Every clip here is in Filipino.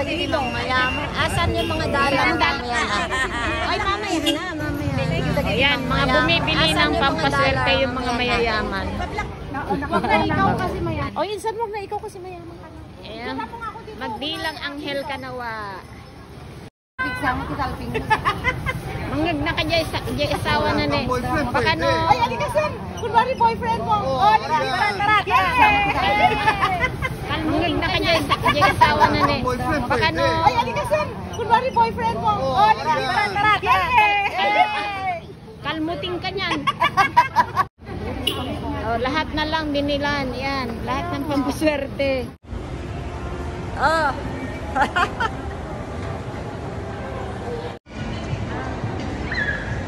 naging mayaman. Asan yung mga dalang yan? Ay, mamaya na, mamaya na. Ayan, mga bumibili ng pampaswerte yung mga mayayaman. Ikaw kasi mayaman. O, insan mo na ikaw kasi mayaman ka na. Ayan, magdilang anghel ka nawa. Mangag na ka dyan, isawa na ni. Baka no. Ay, ali kasi. Kunwari boyfriend mo. O, tara. Mangag na ka dyan, isawa na ni. Baka no. Ay, ali kasi. Kunwari boyfriend mo. O, tara. Kalmuting ka niyan. Oh, lahat na lang binilan. Yan, lahat ng pampaswerte. Oh.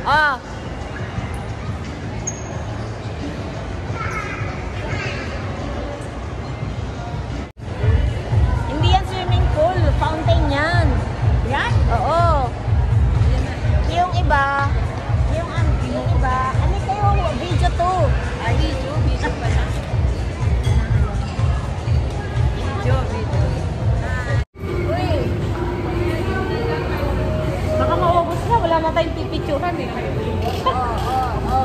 Oh. Hindi yan swimming pool, fountain yan. Yan? Oo. Yung iba, yung iba, ano kayo, video to. Ay, video pala. Video. Uy. Baka maubos na, wala na tayong pipicturan eh. Oo.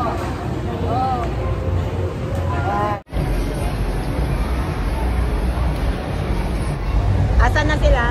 Asan na sila?